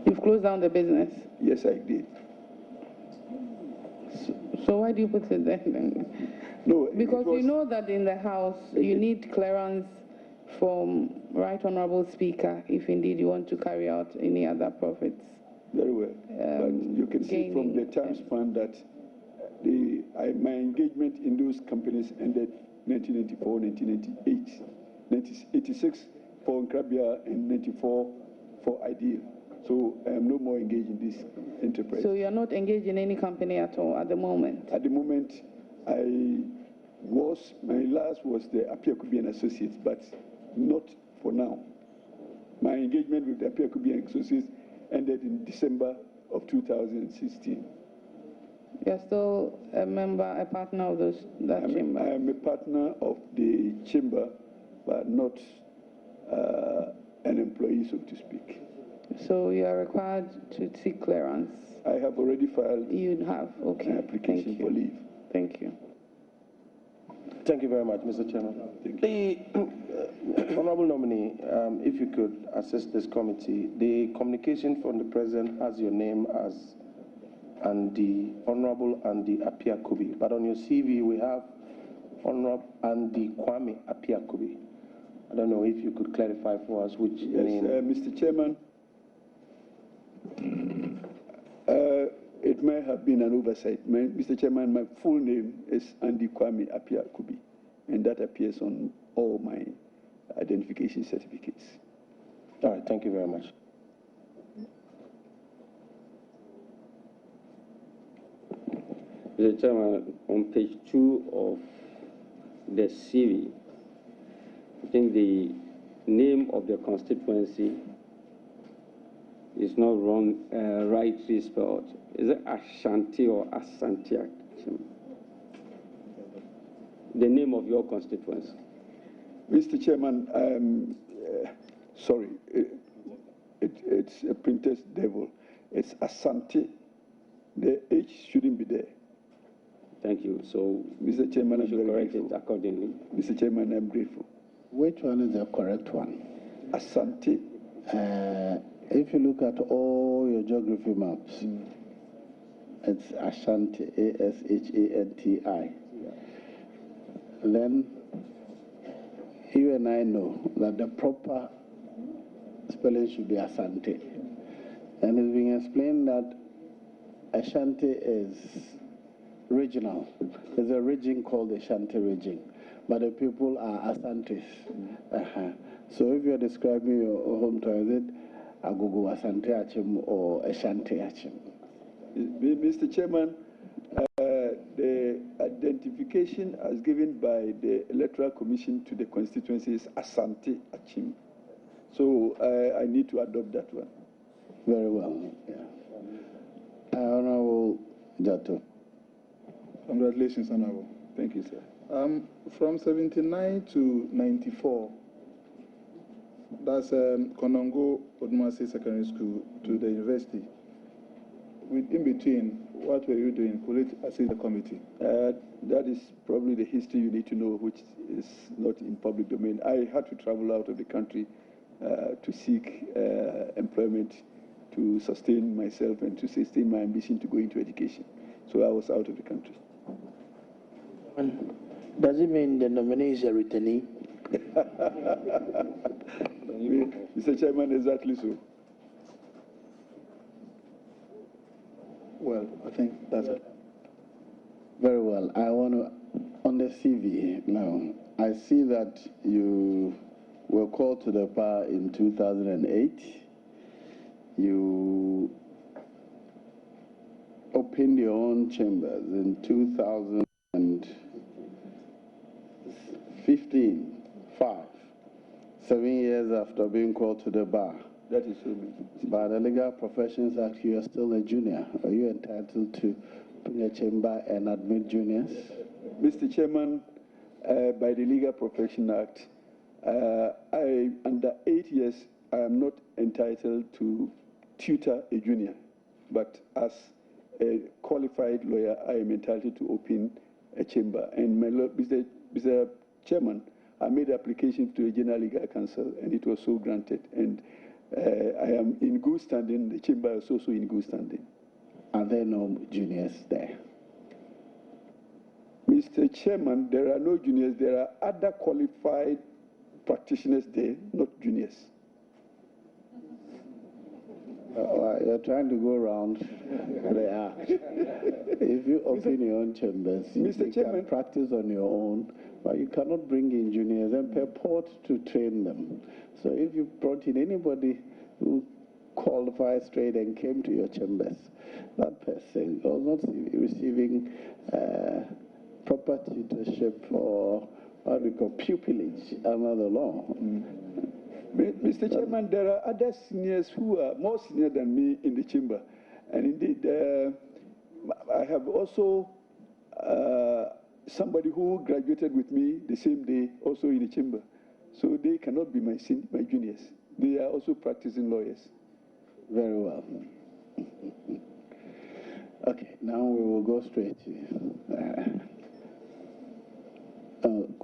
You've closed down the business? Yes, I did. So why do you put it there then? No, because you know that in the House you need clearance from Right Honourable Speaker if indeed you want to carry out any other profits. Very well. But you can see from the Times Fund that my engagement in those companies ended 1994, 1998, 1986 for Nkrabia and 94 for Ideal. So I am no more engaged in this enterprise. So you are not engaged in any company at all at the moment? At the moment, my last was the Apia Associates, but not for now. My engagement with the Apia Associates ended in December of 2016. You're still a member, a partner of that chamber? I am a partner of the chamber, but not an employee, so to speak. So you are required to seek clearance? I have already filed an application for leave. Thank you. Thank you very much, Mr. Chairman. The Honourable Nominee, if you could assist this committee, the communication from the President has your name as Andy, Honourable Andy Apia Kubi, but on your CV we have Honourable Andy Kwame Apia Kubi. I don't know if you could clarify for us which name. Mr. Chairman, it may have been an oversight. Mr. Chairman, my full name is Andy Kwame Apia Kubi, and that appears on all my identification certificates. All right, thank you very much. Mr. Chairman, on page 2 of the CV, I think the name of the constituency is not rightly spelled. Is it Ashanti or Asante? The name of your constituency. Mr. Chairman, sorry, it's a printer's devil. It's Asante. The H shouldn't be there. Thank you. So, Mr. Chairman, I'm correct it accordingly. Mr. Chairman, I'm grateful. Which one is the correct one? Asante. If you look at all your geography maps, it's Ashanti, A-S-H-A-N-T-I. Then you and I know that the proper spelling should be Asante. And it's being explained that Ashanti is regional. There's a region called the Ashanti region, but the people are Asantes. So if you're describing your hometown, is it Agogo Asante Achim or Ashanti Achim? Mr. Chairman, the identification as given by the Electoral Commission to the constituency is Asante Achim. So I need to adopt that one. Very well. Yeah. Honourable Jato. Congratulations, Honourable. Thank you, sir. From 79 to 94, that's Konongo Odumase Secondary School to the university. In between, what were you doing? Could it assist the committee? That is probably the history you need to know, which is not in public domain. I had to travel out of the country to seek employment, to sustain myself and to sustain my ambition to go into education. So I was out of the country. Does it mean the nominee is a returnee? Mr. Chairman, exactly so. Well, I think that's it. Very well. I want to, on the CV now, I see that you were called to the bar in 2008. You opened your own chambers in 2015, 7 years after being called to the bar. That is so. By the Legal Professions Act, you are still a junior. Are you entitled to bring a chamber and admit juniors? Mr. Chairman, by the Legal Professions Act, under 8 years, I am not entitled to tutor a junior, but as a qualified lawyer, I am entitled to open a chamber. And Mr. Chairman, I made application to the General Legal Council, and it was so granted. And I am in good standing. The chamber is also in good standing. Are there no juniors there? Mr. Chairman, there are no juniors. There are other qualified practitioners there, not juniors. You're trying to go around the act. If you open your own chambers, you can practice on your own, but you cannot bring in juniors and purport to train them. So if you brought in anybody who qualified straight and came to your chambers, that person was not receiving proper tutorship or what we call pupillage under the law. Mr. Chairman, there are other seniors who are more senior than me in the chamber. And indeed, I have also somebody who graduated with me the same day, also in the chamber. So they cannot be my juniors. They are also practicing lawyers. Very well. Okay, now we will go straight to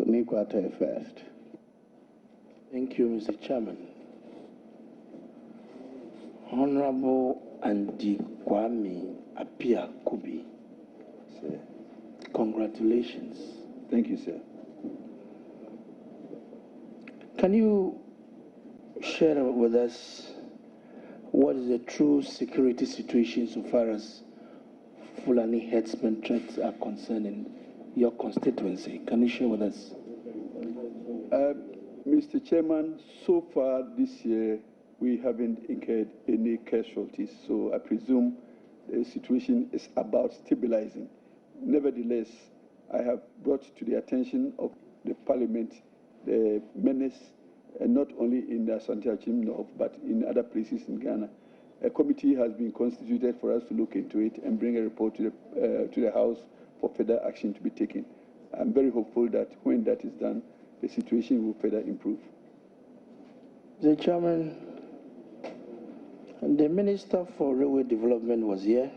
Nikwate first. Thank you, Mr. Chairman. Honorable Andy Kwame Apia Kubi. Sir. Congratulations. Thank you, sir. Can you share with us what is the true security situation so far as Fulani herdsmen threats are concerned in your constituency? Can you share with us? Mr. Chairman, so far this year, we haven't incurred any casualties, so I presume the situation is about stabilizing. Nevertheless, I have brought to the attention of the Parliament the menace, not only in the Asante Achim North, but in other places in Ghana. A committee has been constituted for us to look into it and bring a report to the House for further action to be taken. I'm very hopeful that when that is done, the situation will further improve. Mr. Chairman, the Minister for Railway Development was here.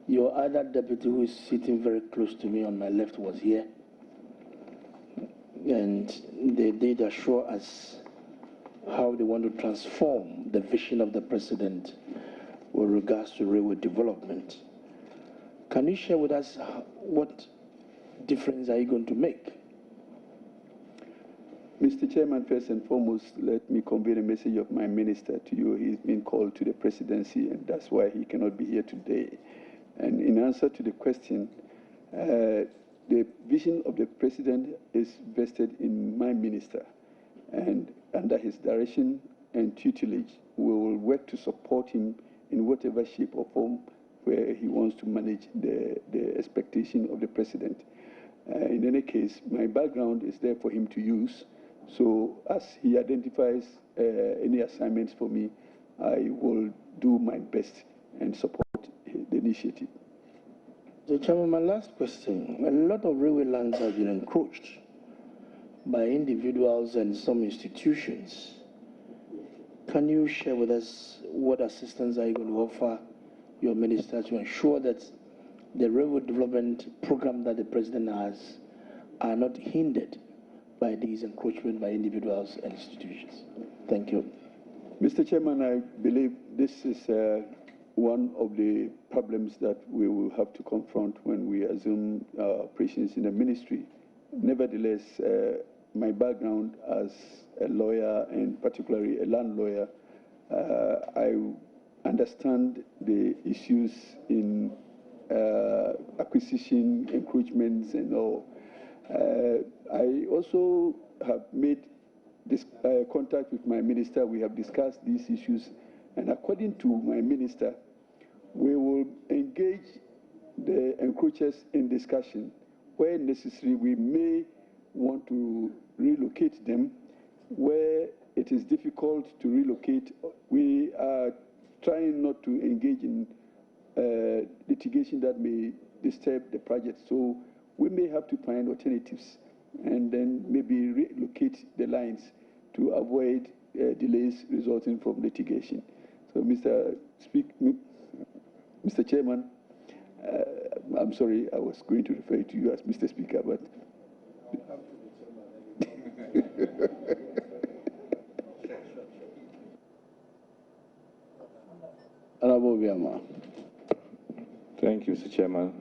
Your other deputy, who is sitting very close to me on my left, was here. And they did assure us how they want to transform the vision of the President with regards to railway development. Can you share with us what difference are you going to make? Mr. Chairman, first and foremost, let me convey the message of my minister to you. He's been called to the presidency, and that's why he cannot be here today. And in answer to the question, the vision of the president is vested in my minister. And under his direction and tutelage, we will work to support him in whatever shape or form where he wants to manage the expectation of the president. In any case, my background is there for him to use. So as he identifies any assignments for me, I will do my best and support the initiative. So, Chairman, my last question. A lot of railway lands have been encroached by individuals and some institutions. Can you share with us what assistance are you going to offer your minister to ensure that the railway development program that the president has are not hindered by these encroachment by individuals and institutions? Thank you. Mr. Chairman, I believe this is one of the problems that we will have to confront when we assume operations in the ministry. Nevertheless, my background as a lawyer, and particularly a land lawyer, I understand the issues in acquisition, encroachments, and all. I also have made this contact with my minister. We have discussed these issues, and according to my minister, we will engage the encroachers in discussion. Where necessary, we may want to relocate them. Where it is difficult to relocate, we are trying not to engage in litigation that may disturb the project. So we may have to find alternatives and then maybe relocate the lines to avoid delays resulting from litigation. So, Mr. Chairman, I'm sorry, I was going to refer to you as Mr. Speaker, but Honorable Biama. Thank you, Mr. Chairman.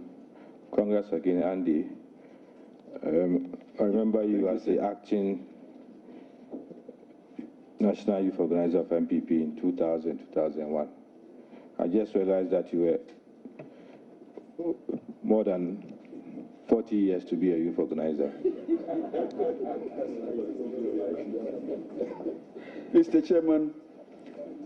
Congrats again, Andy. I remember you as the acting National Youth Organizer of MPP in 2000, 2001. I just realized that you were more than 40 years to be a youth organizer. Mr. Chairman,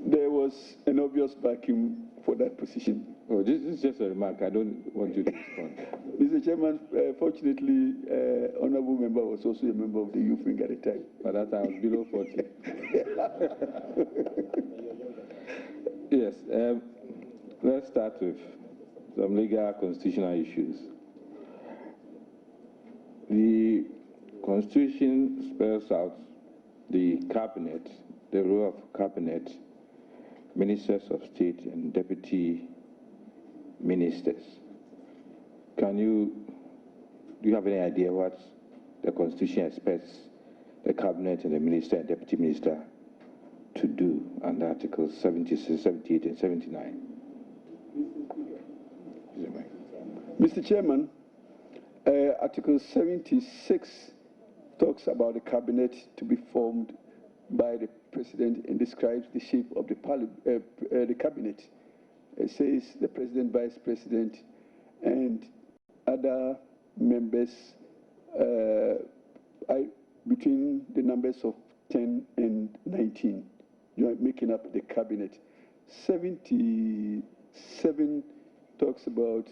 there was an obvious vacuum for that position. Oh, this is just a remark. I don't want you to respond. Mr. Chairman, fortunately, Honorable Member was also a member of the youth wing at the time. By that time, I was below 40. Yes, let's start with some legal constitutional issues. The Constitution spells out the cabinet, the role of cabinet, ministers of state and deputy ministers. Do you have any idea what the Constitution expects the cabinet and the minister and deputy minister to do under Articles 76, 78, and 79? Mr. Chairman, Article 76 talks about the cabinet to be formed by the president and describes the shape of the cabinet. It says the president, vice president, and other members between the numbers of 10 and 19, making up the cabinet. 77 talks about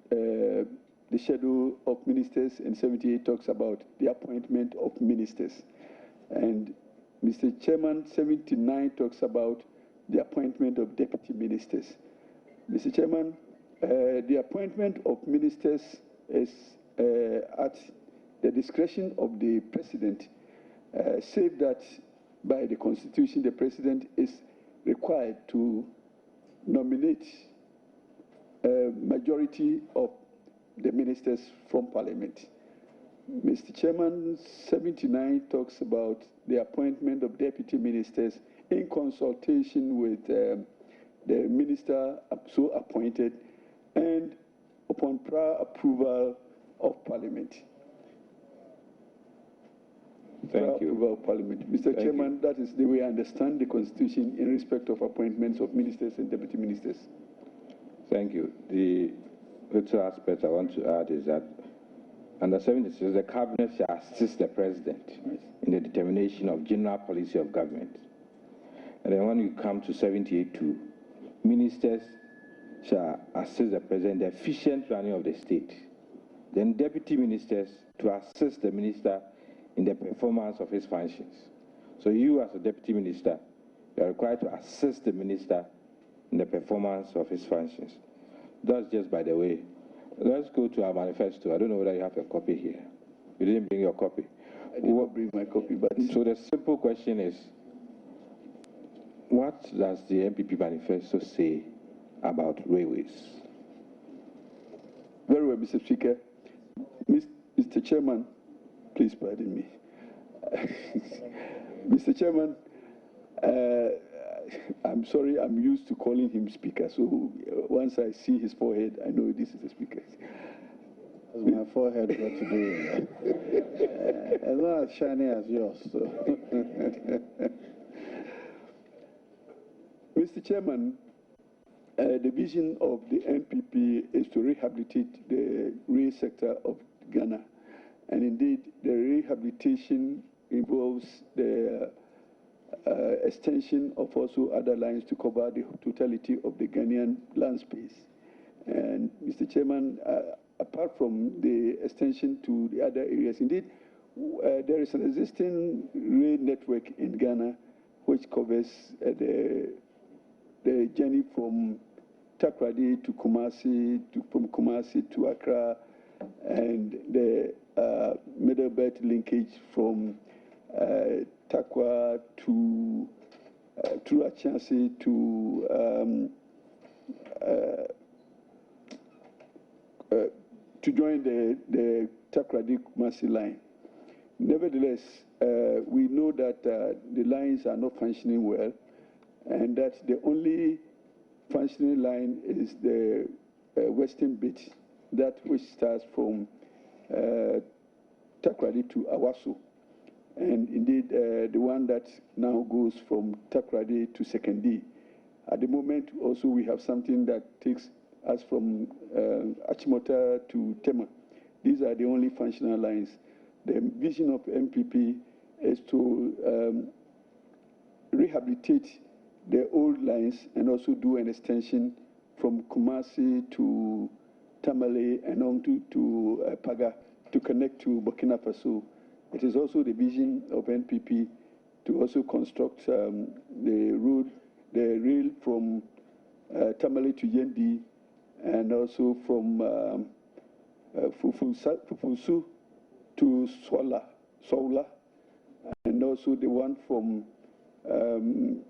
the schedule of ministers, and 78 talks about the appointment of ministers. And Mr. Chairman, 79 talks about the appointment of deputy ministers. Mr. Chairman, the appointment of ministers is at the discretion of the president, save that by the Constitution, the president is required to nominate a majority of the ministers from Parliament. Mr. Chairman, 79 talks about the appointment of deputy ministers in consultation with the minister so appointed and upon prior approval of Parliament. Thank you. Approval of Parliament. Mr. Chairman, that is the way I understand the Constitution in respect of appointments of ministers and deputy ministers. Thank you. The little aspect I want to add is that under 76, the cabinet shall assist the president in the determination of general policy of government. And then when you come to 78.2, ministers shall assist the president in the efficient running of the state. Then deputy ministers to assist the minister in the performance of his functions. So you as a deputy minister, you are required to assist the minister in the performance of his functions. That's just by the way. Let's go to our manifesto. I don't know whether you have a copy here. You didn't bring your copy. I did not bring my copy, but... So the simple question is, what does the MPP manifesto say about railways? Very well, Mr. Speaker. Mr. Chairman, please pardon me. Mr. Chairman, I'm sorry, I'm used to calling him Speaker, so once I see his forehead, I know this is the Speaker. Has my forehead got to do with it? It's not as shiny as yours. So. Mr. Chairman, the vision of the NPP is to rehabilitate the rail sector of Ghana. And indeed, the rehabilitation involves the extension of also other lines to cover the totality of the Ghanaian land space. And Mr. Chairman, apart from the extension to the other areas, indeed, there is an existing rail network in Ghana which covers the journey from Takoradi to Kumasi, from Kumasi to Accra, and the middle belt linkage from Takwa to through Achansi to join the Takoradi Kumasi line. Nevertheless, we know that the lines are not functioning well, and that the only functioning line is the western bit, that which starts from Takoradi to Awaso. And indeed, the one that now goes from Takoradi to Sekondi. At the moment, also, we have something that takes us from Achimota to Tema. These are the only functional lines. The vision of MPP is to rehabilitate the old lines and also do an extension from Kumasi to Tamale and on to Paga to connect to Burkina Faso. It is also the vision of NPP to also construct the rail from Tamale to Yendi, and also from Fufusu to Soula, and also the one from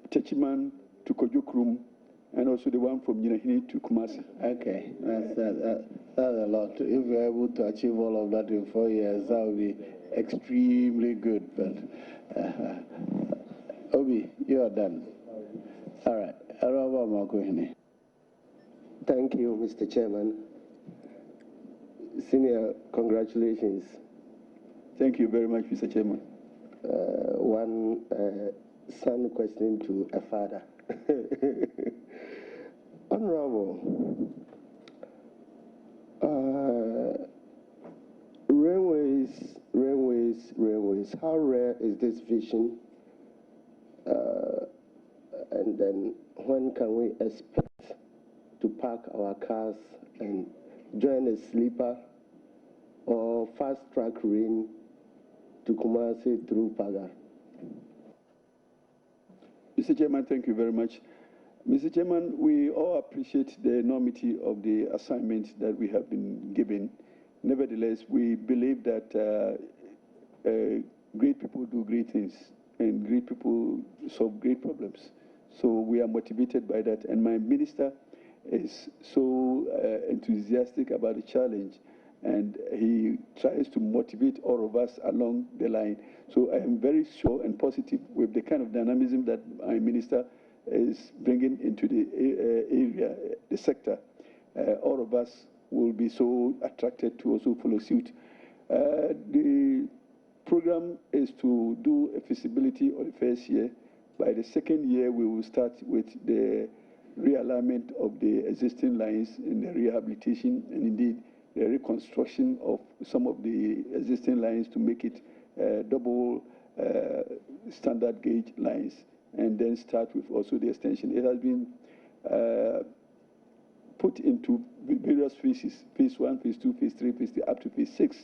Techiman to Kojokrum, and also the one from Yinahini to Kumasi. Okay, that's a lot. If we're able to achieve all of that in 4 years, that would be extremely good. But Obi, you are done. All right. Thank you, Mr. Chairman. Senior, congratulations. Thank you very much, Mr. Chairman. One son question to a father. Honorable, railways, how rare is this vision? And then when can we expect to park our cars and join a sleeper or fast track rail to Kumasi through Paga? Mr. Chairman, thank you very much. Mr. Chairman, we all appreciate the enormity of the assignment that we have been given. Nevertheless, we believe that great people do great things and great people solve great problems. So we are motivated by that. And my minister is so enthusiastic about the challenge, and he tries to motivate all of us along the line. So I am very sure and positive with the kind of dynamism that my minister is bringing into the area, the sector. All of us will be so attracted to also follow suit. The program is to do a feasibility of the first year. By the second year, we will start with the realignment of the existing lines in the rehabilitation and indeed the reconstruction of some of the existing lines to make it double standard gauge lines, and then start with also the extension. It has been put into various phases, phase 1, phase 2, phase 3, phase 3, up to phase 6.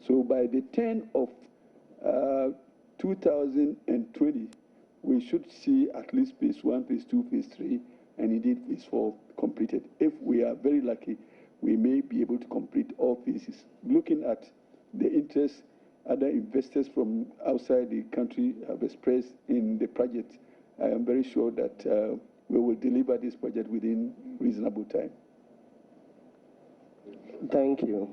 So by the turn of 2020, we should see at least phase 1, phase 2, phase 3, and indeed phase 4 completed. If we are very lucky, we may be able to complete all phases. Looking at the interest other investors from outside the country have expressed in the project, I am very sure that we will deliver this project within reasonable time. Thank you.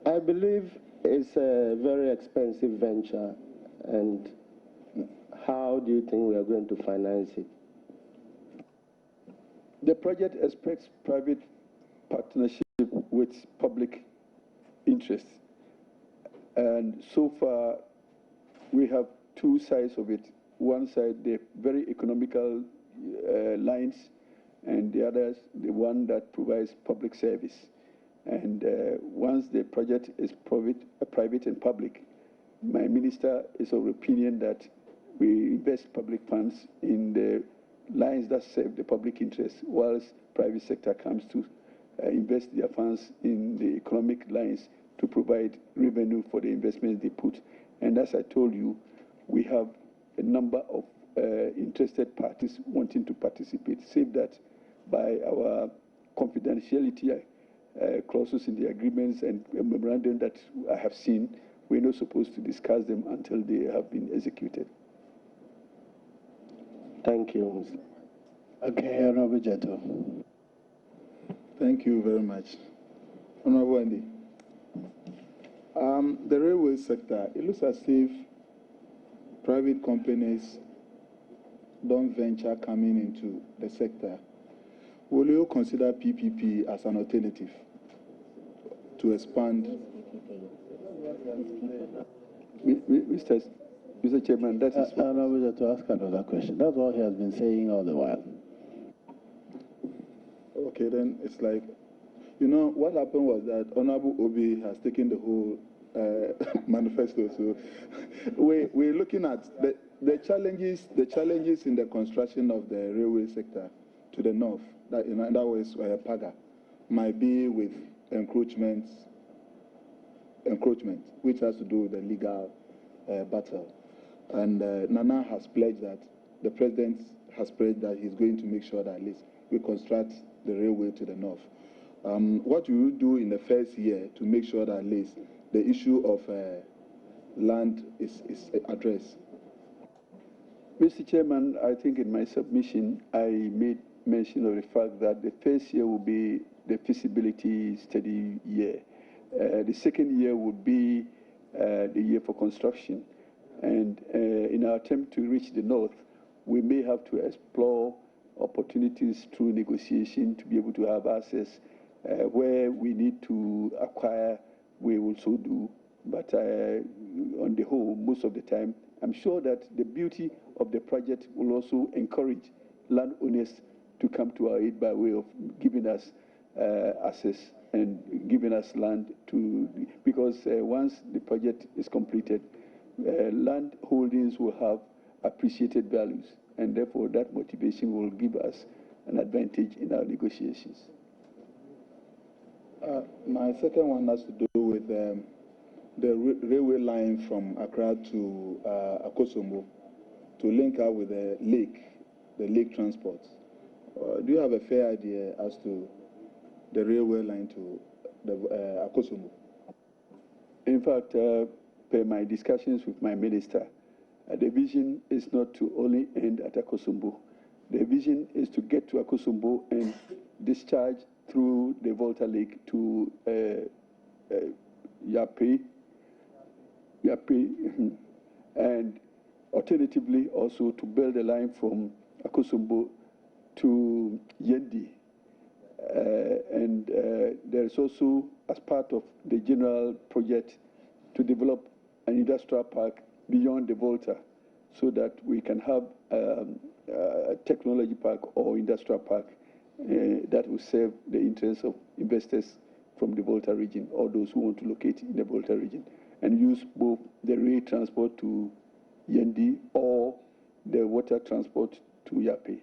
I believe it's a very expensive venture, and how do you think we are going to finance it? The project expects private partnership with public interest. And so far, we have two sides of it. One side, the very economical lines, and the other, the one that provides public service. And once the project is private and public, my minister is of opinion that we invest public funds in the lines that serve the public interest, whilst private sector comes to invest their funds in the economic lines to provide revenue for the investments they put. And as I told you, we have a number of interested parties wanting to participate, save that by our confidentiality clauses in the agreements and memorandum that I have seen, we're not supposed to discuss them until they have been executed. Thank you. Okay, Honorable Jato. Thank you very much. Honorable Andy. The railway sector, it looks as if private companies don't venture coming into the sector. will you consider PPP as an alternative to expand? Mr. Chairman, that is... I wish to ask another question. That's what he has been saying all the while. Okay, then it's like, you know, what happened was that Honorable Obi has taken the whole manifesto. So we're looking at the challenges in the construction of the railway sector to the north. That, you know, that was Paga, might be with encroachment, which has to do with the legal battle. And Nana has pledged that, the president has pledged that he's going to make sure that at least we construct the railway to the north. What will you do in the first year to make sure that at least the issue of land is addressed? Mr. Chairman, I think in my submission I made mention of the fact that the first year will be the feasibility study year. The second year would be the year for construction. And in our attempt to reach the north, we may have to explore opportunities through negotiation to be able to have access. Where we need to acquire, we will so do. But on the whole, most of the time, I'm sure that the beauty of the project will also encourage landowners to come to our aid by way of giving us access and giving us land to, because once the project is completed, land holdings will have appreciated values, and therefore that motivation will give us an advantage in our negotiations. My second one has to do with the railway line from Accra to Akosombo to link up with the lake transport. Do you have a fair idea as to the railway line to the Akosombo? In fact, per my discussions with my minister, the vision is not to only end at Akosombo. The vision is to get to Akosombo and discharge through the Volta Lake to Yape, and alternatively also to build a line from Akosombo to Yendi. And there is also, as part of the general project, to develop an industrial park beyond the Volta so that we can have a technology park or industrial park that will serve the interests of investors from the Volta region or those who want to locate in the Volta region, and use both the rail transport to Yendi or the water transport to Yape.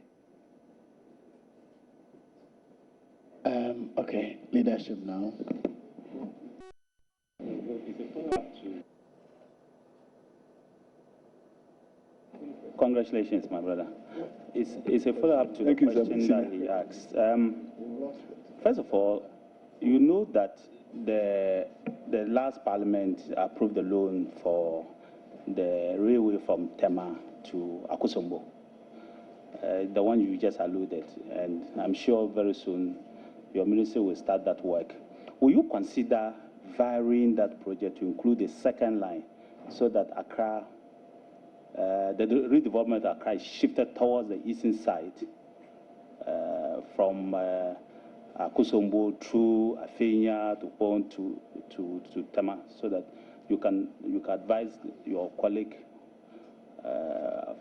Okay, leadership now. Congratulations, my brother. It's a follow-up to the question that he asked. First of all, you know that the last parliament approved the loan for the railway from Tema to Akosombo, the one you just alluded, and I'm sure very soon your ministry will start that work. Will you consider varying that project to include a second line so that Accra, the redevelopment of Accra is shifted towards the eastern side from Akosombo through Afenya to Pond to Tema, so that you can advise your colleague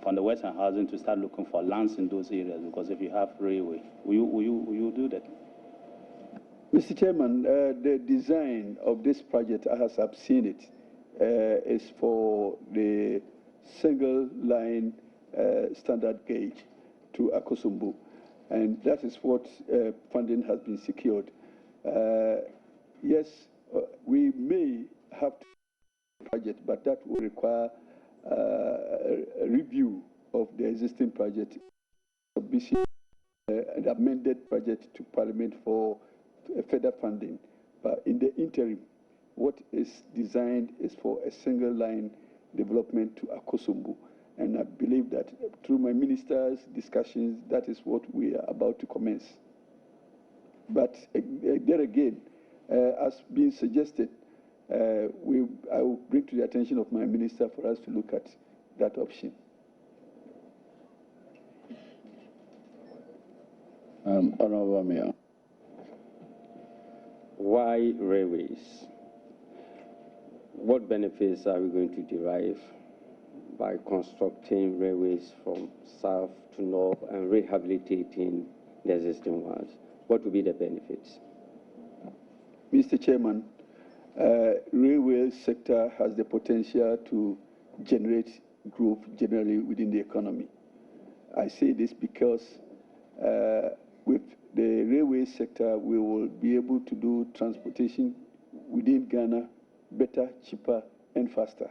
from the Western Housing to start looking for lands in those areas, because if you have railway, will you do that? Mr. Chairman, the design of this project, as I've seen it, is for the single line standard gauge to Akosombo, and that is what funding has been secured. Yes, we may have to do the project, but that will require a review of the existing project, an amended project to Parliament for further funding. But in the interim, what is designed is for a single line development to Akosombo. And I believe that through my minister's discussions, that is what we are about to commence. But there again, as being suggested, I will bring to the attention of my minister for us to look at that option. Honorable Mayor. Why railways? What benefits are we going to derive by constructing railways from south to north and rehabilitating the existing ones? What will be the benefits? Mr. Chairman, railway sector has the potential to generate growth generally within the economy. I say this because with the railway sector, we will be able to do transportation within Ghana better, cheaper, and faster.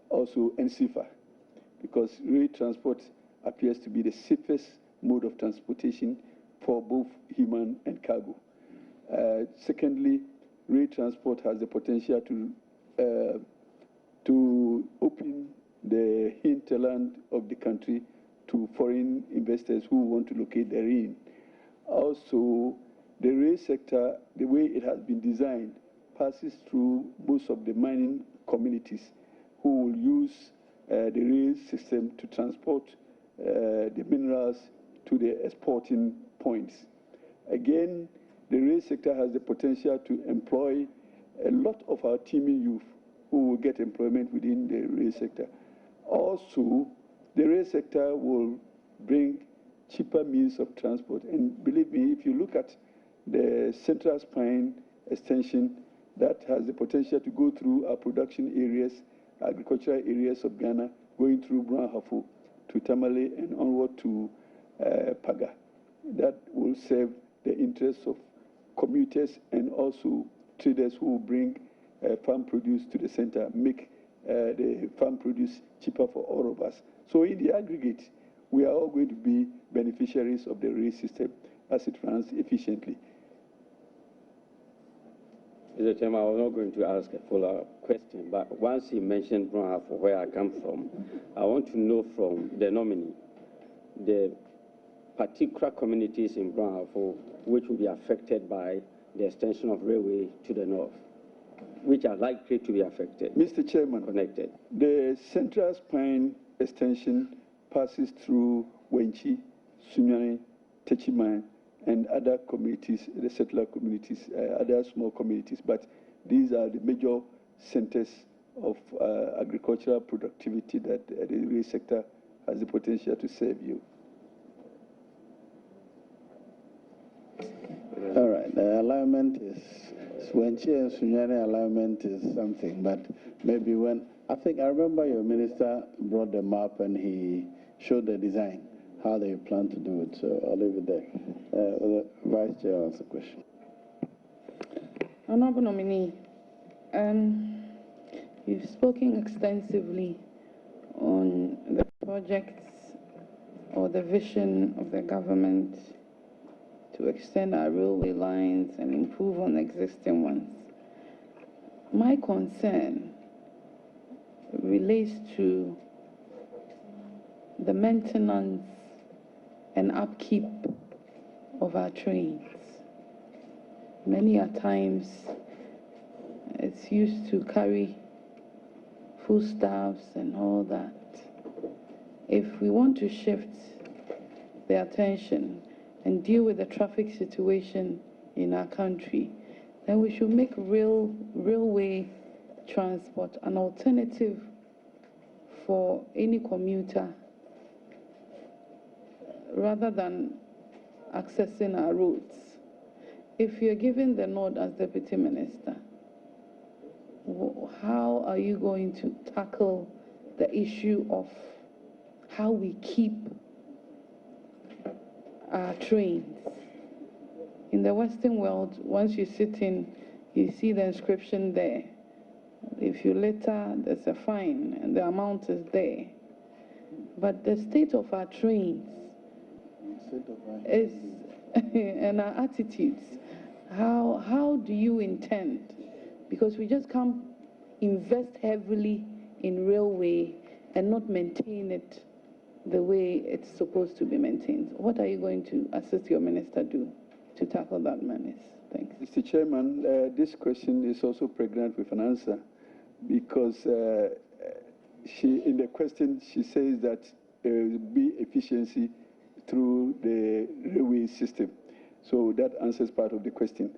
Also, and safer, because rail transport appears to be the safest mode of transportation for both human and cargo. Secondly, rail transport has the potential to open the hinterland of the country to foreign investors who want to locate therein. Also, the rail sector, the way it has been designed, passes through most of the mining communities who will use the rail system to transport the minerals to the exporting points. Again, the rail sector has the potential to employ a lot of our teeming youth who will get employment within the rail sector. Also, the rail sector will bring cheaper means of transport. And believe me, if you look at the Central Spine extension, that has the potential to go through our production areas, agricultural areas of Ghana, going through Brahafo to Tamale and onward to Paga. That will serve the interests of commuters and also traders who will bring farm produce to the center, make the farm produce cheaper for all of us. So in the aggregate, we are all going to be beneficiaries of the rail system as it runs efficiently. Mr. Chairman, I was not going to ask a follow-up question, but once you mentioned Brahafo, where I come from, I want to know from the nominee the particular communities in Brahafo which will be affected by the extension of railway to the north, which are likely to be affected. Mr. Chairman, connected. The Central Spine extension passes through Wenchi, Sunyani, Techiman, and other communities, the settler communities, other small communities, but these are the major centers of agricultural productivity that the rail sector has the potential to serve you. All right, the alignment is, Wenchi and Sunyani alignment is something, but maybe when, I remember your minister brought the map and he showed the design, how they plan to do it, so I'll leave it there. The Vice Chair will answer the question. Honorable nominee, you've spoken extensively on the projects or the vision of the government to extend our railway lines and improve on existing ones. My concern relates to the maintenance and upkeep of our trains. Many a times it's used to carry foodstuffs and all that. If we want to shift the attention and deal with the traffic situation in our country, then we should make railway transport an alternative for any commuter rather than accessing our roads. If you're given the nod as Deputy Minister, how are you going to tackle the issue of how we keep our trains? In the Western world, once you sit in, you see the inscription there. If you litter, there's a fine, and the amount is there. But the state of our trains is, and our attitudes, how do you intend? Because we just can't invest heavily in railway and not maintain it the way it's supposed to be maintained. What are you going to assist your minister do to tackle that menace? Thanks. Mr. Chairman, this question is also pregnant with an answer, because in the question she says that there will be efficiency through the railway railway system. So that answers part of the question.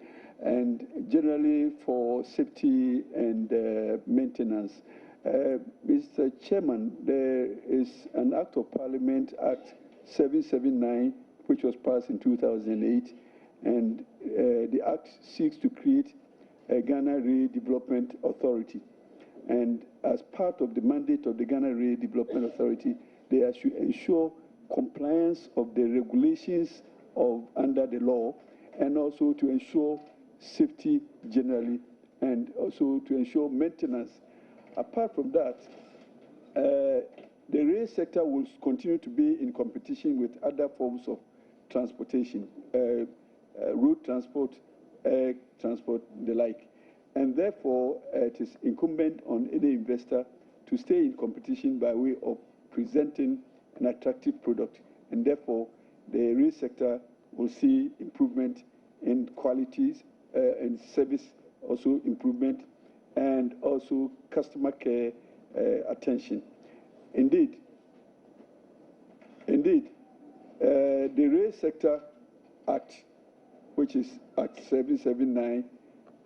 And generally for safety and maintenance, Mr. Chairman, there is an Act of Parliament, Act 779, which was passed in 2008, and the Act seeks to create a Ghana Rail Development Authority. And as part of the mandate of the Ghana Rail Development Authority, they are to ensure compliance of the regulations under the law, and also to ensure safety generally, and also to ensure maintenance. Apart from that, the rail sector will continue to be in competition with other forms of transportation, road transport, air transport, the like. And therefore, it is incumbent on any investor to stay in competition by way of presenting an attractive product. And therefore, the rail sector will see improvement in qualities and service, also improvement, and also customer care attention. Indeed, the Rail Sector Act, which is Act 779,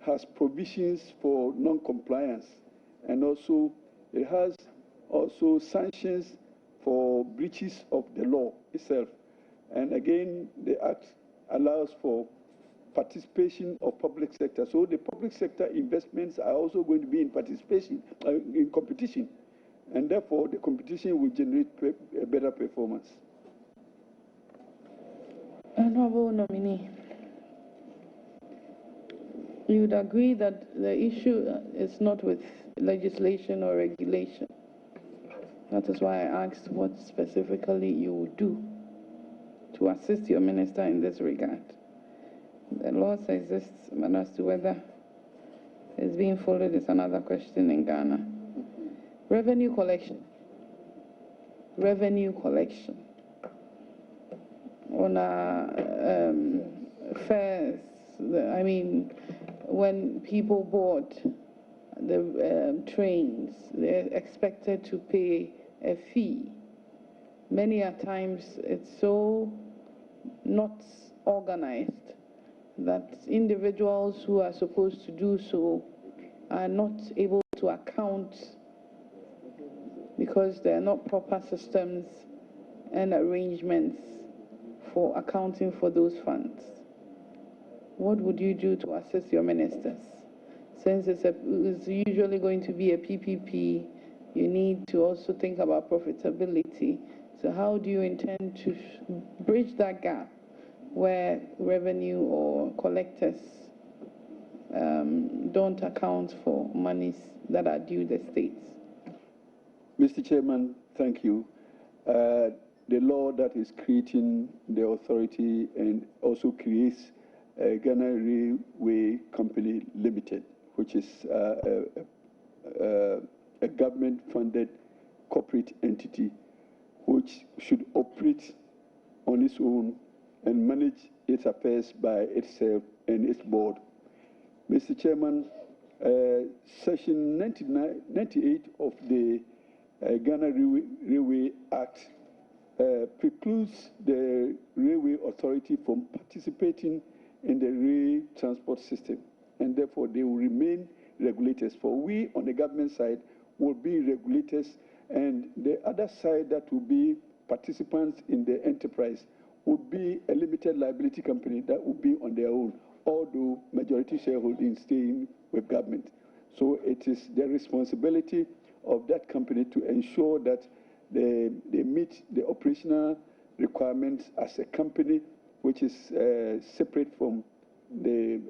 has provisions for non-compliance, and also it has also sanctions for breaches of the law itself. And again, the Act allows for participation of public sector. So the public sector investments are also going to be in participation, in competition. And therefore, the competition will generate a better performance. Honorable nominee, you would agree that the issue is not with legislation or regulation. That is why I asked what specifically you would do to assist your minister in this regard. The law exists, but as to whether it's being followed is another question in Ghana. Revenue collection. Revenue collection. On our fares, I mean, when people board the trains, they're expected to pay a fee. Many a times it's so not organized that individuals who are supposed to do so are not able to account because there are not proper systems and arrangements for accounting for those funds. What would you do to assist your ministers? Since it's usually going to be a PPP, you need to also think about profitability. So how do you intend to bridge that gap where revenue or collectors don't account for monies that are due the states? Mr. Chairman, thank you. The law that is creating the authority and also creates Ghana Railway Company Limited, which is a government-funded corporate entity which should operate on its own and manage its affairs by itself and its board. Mr. Chairman, Section 98 of the Ghana Railway Act precludes the Railway Authority from participating in the rail transport system, and therefore they will remain regulators. For we on the government side will be regulators, and the other side that will be participants in the enterprise would be a limited liability company that would be on their own, although majority shareholding staying with government. So it is the responsibility of that company to ensure that they meet the operational requirements as a company which is separate from the